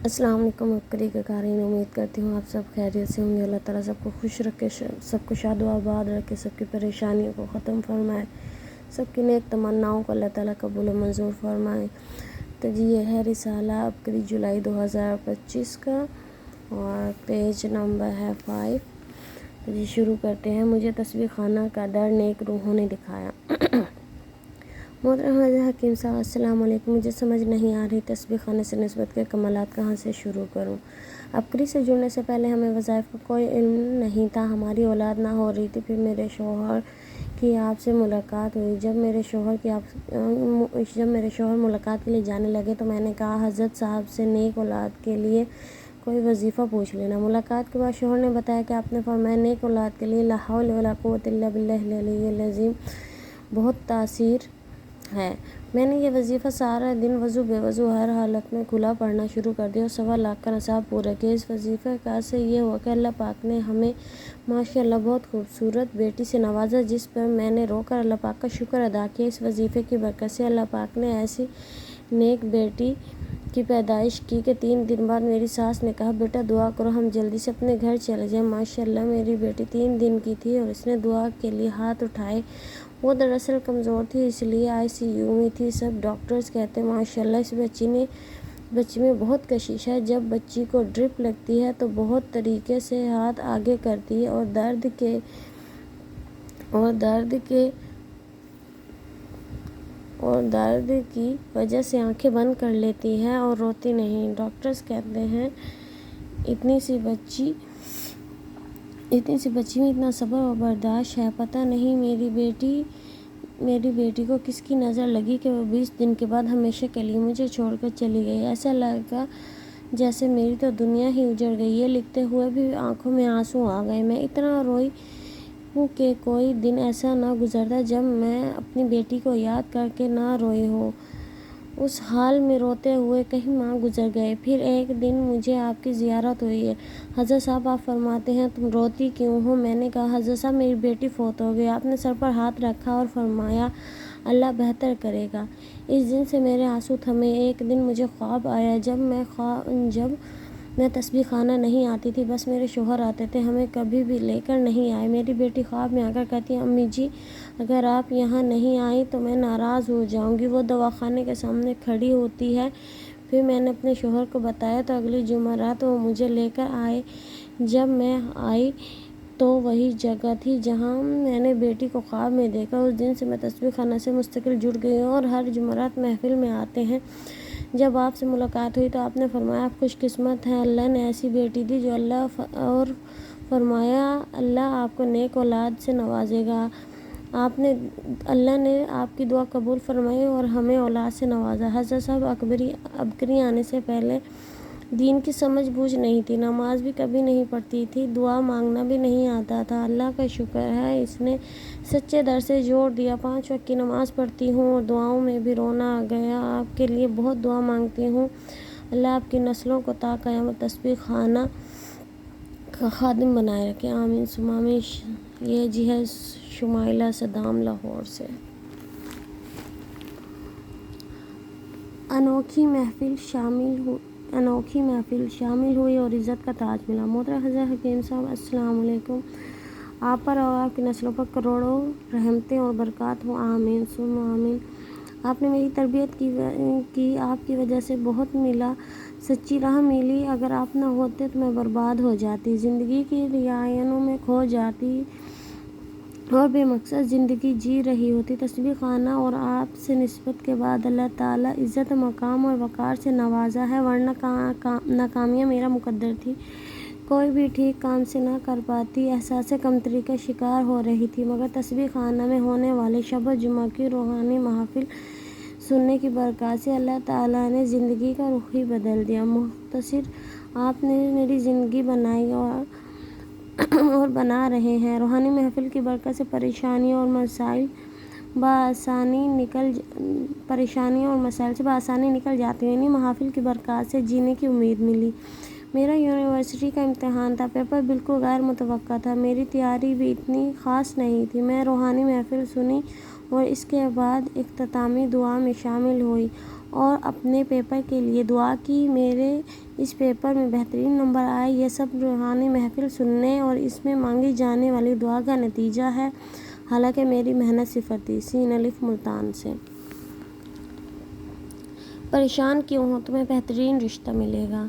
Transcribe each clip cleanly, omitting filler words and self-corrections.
السلام علیکم مکری کے قارئین، امید کرتی ہوں آپ سب خیریت سے ہوں گے۔ اللہ تعالیٰ سب کو خوش رکھے، سب کو شاد و آباد رکھے، سب کی پریشانیوں کو ختم فرمائے، سب کی نیک تمناؤں کو اللہ تعالیٰ قبول و منظور فرمائے۔ تو جی یہ ہے رسالہ ابکری جولائی 2025 کا اور پیج نمبر ہے 5۔ تو جی شروع کرتے ہیں۔ مجھے تسبیح خانہ کا ڈر نیک روحوں نے دکھایا۔ محترم حضرت حکیم صاحب السلام علیکم۔ مجھے سمجھ نہیں آ رہی تسبیح خانے سے نسبت کے کمالات کہاں سے شروع کروں۔ ابکری سے جڑنے سے پہلے ہمیں وظائف کا کوئی علم نہیں تھا، ہماری اولاد نہ ہو رہی تھی۔ پھر میرے شوہر کی آپ سے ملاقات ہوئی۔ جب میرے شوہر ملاقات کے لیے جانے لگے تو میں نے کہا حضرت صاحب سے نیک اولاد کے لیے کوئی وظیفہ پوچھ لینا۔ ملاقات کے بعد شوہر نے بتایا کہ آپ نے فرمایا نیک اولاد کے لیے لا حول ولا قوت الا باللہ العلی العظیم بہت تاثیر ہے۔ میں نے یہ وظیفہ سارا دن وضو بے وضو ہر حالت میں کھلا پڑھنا شروع کر دیا اور 1.25 لاکھ کا نصاب پورا کیا۔ اس وظیفے کا اثر یہ ہوا کہ اللہ پاک نے ہمیں ماشاءاللہ بہت خوبصورت بیٹی سے نوازا، جس پر میں نے رو کر اللہ پاک کا شکر ادا کیا۔ اس وظیفے کی برکت سے اللہ پاک نے ایسی نیک بیٹی کی پیدائش کی کہ 3 دن بعد میری ساس نے کہا بیٹا دعا کرو ہم جلدی سے اپنے گھر چلے جائیں۔ ماشاءاللہ میری بیٹی 3 دن کی تھی اور اس نے دعا کے لیے ہاتھ اٹھائے۔ وہ دراصل کمزور تھی، اس لیے ICU میں تھی۔ سب ڈاکٹرز کہتے ہیں ماشاءاللہ اس بچی میں بہت کشش ہے۔ جب بچی کو ڈرپ لگتی ہے تو بہت طریقے سے ہاتھ آگے کرتی ہے اور درد کی وجہ سے آنکھیں بند کر لیتی ہے اور روتی نہیں۔ ڈاکٹرز کہتے ہیں اتنی سی بچی میں اتنا صبر و برداشت ہے۔ پتہ نہیں میری بیٹی کو کس کی نظر لگی کہ وہ 20 دن کے بعد ہمیشہ کے لیے مجھے چھوڑ کر چلی گئی۔ ایسا لگا جیسے میری تو دنیا ہی اجڑ گئی۔ یہ لکھتے ہوئے بھی آنکھوں میں آنسو آ گئے۔ میں اتنا روئی کہ کوئی دن ایسا نہ گزرتا جب میں اپنی بیٹی کو یاد کر کے نہ روئی ہوں۔ اس حال میں روتے ہوئے کئی ماہ گزر گئے۔ پھر ایک دن مجھے آپ کی زیارت ہوئی ہے۔ حضرت صاحب آپ فرماتے ہیں تم روتی کیوں ہو؟ میں نے کہا حضرت صاحب میری بیٹی فوت ہو گئی۔ آپ نے سر پر ہاتھ رکھا اور فرمایا اللہ بہتر کرے گا۔ اس دن سے میرے آنسو تھمے۔ ایک دن مجھے خواب آیا جب میں تسبیح خانہ نہیں آتی تھی، بس میرے شوہر آتے تھے، ہمیں کبھی بھی لے کر نہیں آئے۔ میری بیٹی خواب میں آ کر کہتی ہے امی جی اگر آپ یہاں نہیں آئیں تو میں ناراض ہو جاؤں گی۔ وہ دواخانے کے سامنے کھڑی ہوتی ہے۔ پھر میں نے اپنے شوہر کو بتایا تو اگلی جمعرات وہ مجھے لے کر آئے۔ جب میں آئی تو وہی جگہ تھی جہاں میں نے بیٹی کو خواب میں دیکھا۔ اس دن سے میں تسبیح خانہ سے مستقل جڑ گئی ہوں اور ہر جمعرات محفل میں آتے ہیں۔ جب آپ سے ملاقات ہوئی تو آپ نے فرمایا آپ خوش قسمت ہیں، اللہ نے ایسی بیٹی دی جو اور فرمایا اللہ آپ کو نیک اولاد سے نوازے گا۔ اللہ نے آپ کی دعا قبول فرمائی اور ہمیں اولاد سے نوازا۔ حضرت صاحب ابکری آنے سے پہلے دین کی سمجھ بوجھ نہیں تھی، نماز بھی کبھی نہیں پڑھتی تھی، دعا مانگنا بھی نہیں آتا تھا۔ اللہ کا شکر ہے اس نے سچے در سے جوڑ دیا۔ 5 وقت کی نماز پڑھتی ہوں اور دعاؤں میں بھی رونا آ گیا۔ آپ کے لیے بہت دعا مانگتی ہوں، اللہ آپ کی نسلوں کو تا قیامت تسبیح خانہ کا خادم بنائے رکھے، آمین ثم آمین۔ یہ جی ہے شمائلہ صدام لاہور سے۔ انوکھی محفل شامل ہوئی اور عزت کا تاج ملا۔ محترم حضرت حکیم صاحب السلام علیکم۔ آپ پر اور آپ کی نسلوں پر کروڑوں رحمتیں اور برکات ہوں، آمین ثم آمین۔ آپ نے میری تربیت کی، آپ کی وجہ سے بہت ملا، سچی راہ ملی۔ اگر آپ نہ ہوتے تو میں برباد ہو جاتی، زندگی کی رہائیوں میں کھو جاتی اور بے مقصد زندگی جی رہی ہوتی۔ تسبیح خانہ اور آپ سے نسبت کے بعد اللہ تعالیٰ عزت مقام اور وقار سے نوازا ہے، ورنہ ناکامیاں میرا مقدر تھی، کوئی بھی ٹھیک کام سے نہ کر پاتی، احساس کمتری کا شکار ہو رہی تھی۔ مگر تسبیح خانہ میں ہونے والے شب جمعہ کی روحانی محافل سننے کی برکات سے اللہ تعالیٰ نے زندگی کا رخ ہی بدل دیا۔ مختصر آپ نے میری زندگی بنائی اور بنا رہے ہیں۔ روحانی محفل کی برکت سے پریشانیوں اور مسائل بآسانی نکل جاتی ہیں۔ انہی محافل کی برکات سے جینے کی امید ملی۔ میرا یونیورسٹی کا امتحان تھا، پیپر بالکل غیر متوقع تھا، میری تیاری بھی اتنی خاص نہیں تھی۔ میں روحانی محفل سنی اور اس کے بعد اختتامی دعا میں شامل ہوئی اور اپنے پیپر کے لیے دعا کی۔ میرے اس پیپر میں بہترین نمبر آئے۔ یہ سب روحانی محفل سننے اور اس میں مانگی جانے والی دعا کا نتیجہ ہے، حالانکہ میری محنت صفر تھی۔ سین الف ملتان سے۔ پریشان کیوں ہو؟ تمہیں بہترین رشتہ ملے گا۔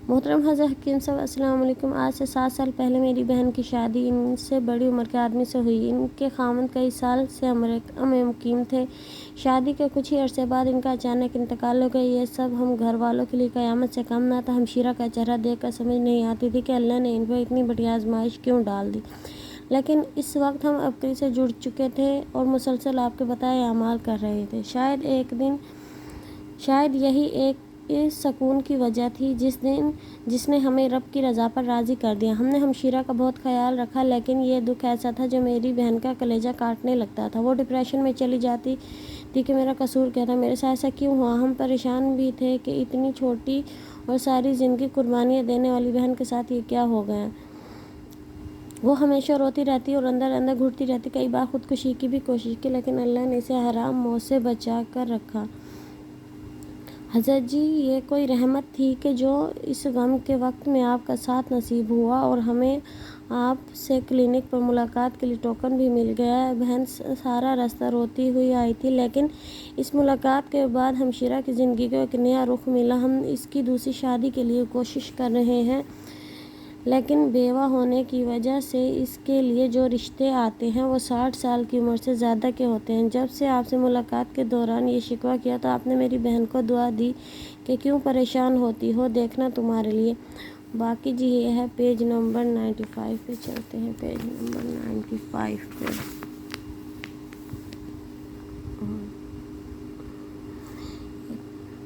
محترم حضرت حکیم صاحب السلام علیکم۔ آج سے 7 سال پہلے میری بہن کی شادی ان سے بڑی عمر کے آدمی سے ہوئی۔ ان کے خاوند کئی سال سے امریکہ میں مقیم تھے۔ شادی کے کچھ ہی عرصے بعد ان کا اچانک انتقال ہو گیا۔ یہ سب ہم گھر والوں کے لیے قیامت سے کم نہ تھا۔ ہمشیرہ کا چہرہ دیکھ کر سمجھ نہیں آتی تھی کہ اللہ نے ان پر اتنی بڑی آزمائش کیوں ڈال دی، لیکن اس وقت ہم ابکری سے جڑ چکے تھے اور مسلسل آپ کے بتائے اعمال کر رہے تھے۔ شاید یہی ایک اس سکون کی وجہ تھی جس نے ہمیں رب کی رضا پر راضی کر دیا۔ ہم نے ہمشیرہ کا بہت خیال رکھا، لیکن یہ دکھ ایسا تھا جو میری بہن کا کلیجہ کاٹنے لگتا تھا۔ وہ ڈپریشن میں چلی جاتی تھی کہ میرا قصور کیا تھا، میرے ساتھ ایسا کیوں ہوا۔ ہم پریشان بھی تھے کہ اتنی چھوٹی اور ساری زندگی قربانیاں دینے والی بہن کے ساتھ یہ کیا ہو گیا۔ وہ ہمیشہ روتی رہتی اور اندر اندر گھٹتی رہتی۔ کئی بار خودکشی کی بھی کوشش کی، لیکن اللہ نے اسے حرام موت سے بچا کر رکھا۔ حضرت جی، یہ کوئی رحمت تھی کہ جو اس غم کے وقت میں آپ کا ساتھ نصیب ہوا اور ہمیں آپ سے کلینک پر ملاقات کے لیے ٹوکن بھی مل گیا۔ بہن سارا راستہ روتی ہوئی آئی تھی، لیکن اس ملاقات کے بعد ہمشیرہ کی زندگی کو ایک نیا رخ ملا۔ ہم اس کی دوسری شادی کے لیے کوشش کر رہے ہیں، لیکن بیوہ ہونے کی وجہ سے اس کے لیے جو رشتے آتے ہیں وہ 60 سال کی عمر سے زیادہ کے ہوتے ہیں۔ جب سے آپ سے ملاقات کے دوران یہ شکوہ کیا تو آپ نے میری بہن کو دعا دی کہ کیوں پریشان ہوتی ہو، دیکھنا تمہارے لیے۔ باقی جی یہ ہے پیج نمبر 95 پہ۔ چلتے ہیں پیج نمبر 95 پہ۔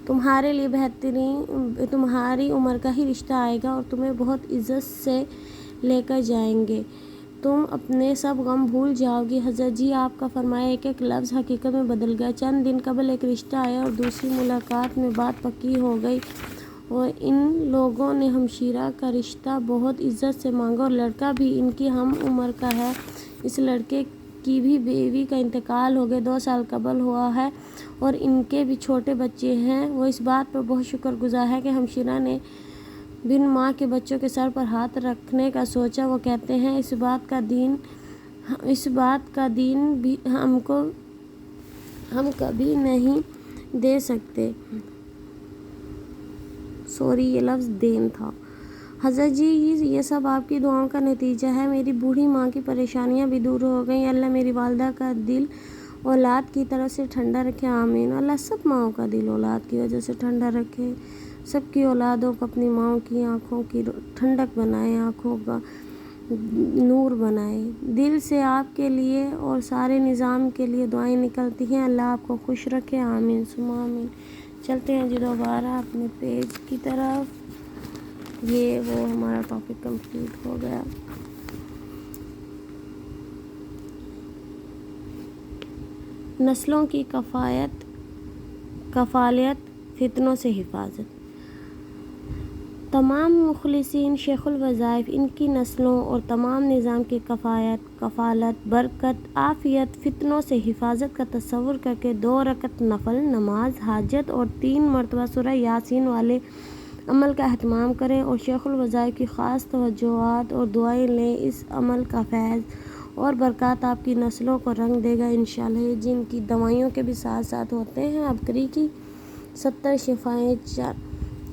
تمہارے لیے بہترین تمہاری عمر کا ہی رشتہ آئے گا اور تمہیں بہت عزت سے لے کر جائیں گے۔ تم اپنے سب غم بھول جاؤ گی۔ حضرت جی، آپ کا فرمایا ایک ایک لفظ حقیقت میں بدل گیا۔ چند دن قبل ایک رشتہ آیا اور دوسری ملاقات میں بات پکی ہو گئی اور ان لوگوں نے ہمشیرہ کا رشتہ بہت عزت سے مانگا اور لڑکا بھی ان کی ہم عمر کا ہے۔ اس لڑکے کی بھی بیوی کا انتقال ہو گیا، 2 سال قبل ہوا ہے اور ان کے بھی چھوٹے بچے ہیں۔ وہ اس بات پر بہت شکر گزار ہے کہ ہمشیرہ نے بن ماں کے بچوں کے سر پر ہاتھ رکھنے کا سوچا۔ وہ کہتے ہیں اس بات کا دین بھی ہم کبھی نہیں دے سکتے۔ یہ لفظ دین تھا۔ حضرت جی، یہ سب آپ کی دعاؤں کا نتیجہ ہے۔ میری بوڑھی ماں کی پریشانیاں بھی دور ہو گئیں۔ اللہ میری والدہ کا دل اولاد کی طرف سے ٹھنڈا رکھے، آمین۔ اللہ سب ماؤں کا دل اولاد کی وجہ سے ٹھنڈا رکھے، سب کی اولادوں کو اپنی ماؤں کی آنکھوں کی ٹھنڈک بنائے، آنکھوں کا نور بنائے۔ دل سے آپ کے لیے اور سارے نظام کے لیے دعائیں نکلتی ہیں۔ اللہ آپ کو خوش رکھے، آمین ثم آمین۔ چلتے ہیں جی دوبارہ اپنے پیج کی طرف۔ یہ وہ ہمارا ٹاپک کمپلیٹ ہو گیا۔ نسلوں کی کفالت، فتنوں سے حفاظت۔ تمام مخلصین شیخ الوظائف ان کی نسلوں اور تمام نظام کی کفالت، برکت، عافیت، فتنوں سے حفاظت کا تصور کر کے 2 رکعت نفل نماز حاجت اور 3 مرتبہ سورہ یاسین والے عمل کا اہتمام کریں اور شیخ الوظائف کی خاص توجہات اور دعائیں لیں۔ اس عمل کا فیض اور برکات آپ کی نسلوں کو رنگ دے گا انشاءاللہ۔ یہ جن کی دوائیوں کے بھی ساتھ ساتھ ہوتے ہیں۔ ابکری کی 70 شفائیں،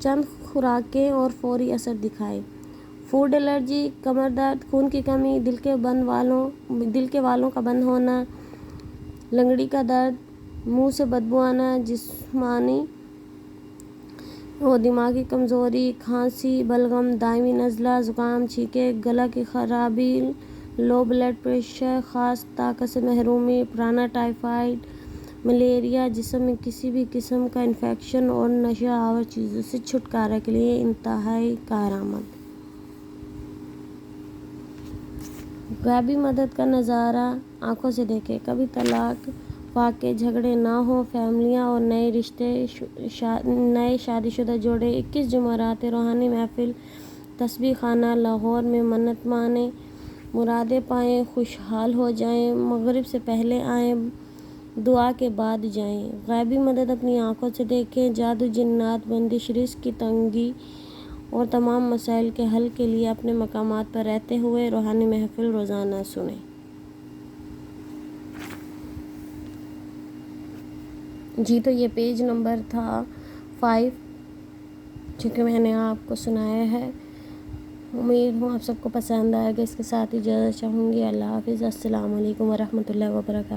چند خوراکیں اور فوری اثر دکھائے۔ فوڈ الرجی، کمر درد، خون کی کمی، دل کے والوں کا بند ہونا، لنگڑی کا درد، منہ سے بدبو آنا، جسمانی و دماغی کمزوری، کھانسی، بلغم، دائمی نزلہ، زکام، چھینکیں، گلا کی خرابی، لو بلڈ پریشر، خاص طاقت سے محرومی، پرانا ٹائیفائڈ، ملیریا، جسم میں کسی بھی قسم کا انفیکشن اور نشہ آور چیزوں سے چھٹکارے کے لیے انتہائی کارآمد۔ غیبی مدد کا نظارہ آنکھوں سے دیکھیں۔ کبھی طلاق، فاقے، جھگڑے نہ ہوں۔ فیملیاں اور نئے شادی شدہ جوڑے 21 جمعرات روحانی محفل تسبیح خانہ لاہور میں منت مانیں، مرادیں پائیں، خوشحال ہو جائیں۔ مغرب سے پہلے آئیں، دعا کے بعد جائیں۔ غیبی مدد اپنی آنکھوں سے دیکھیں۔ جادو، جنات، بندش، رزق کی تنگی اور تمام مسائل کے حل کے لیے اپنے مقامات پر رہتے ہوئے روحانی محفل روزانہ سنیں۔ جی تو یہ پیج نمبر تھا 5 جو کہ میں نے آپ کو سنایا ہے۔ امید ہوں آپ سب کو پسند آئے گا۔ اس کے ساتھ اجازت چاہوں گی۔ اللہ حافظ۔ السلام علیکم ورحمۃ اللہ وبرکاتہ۔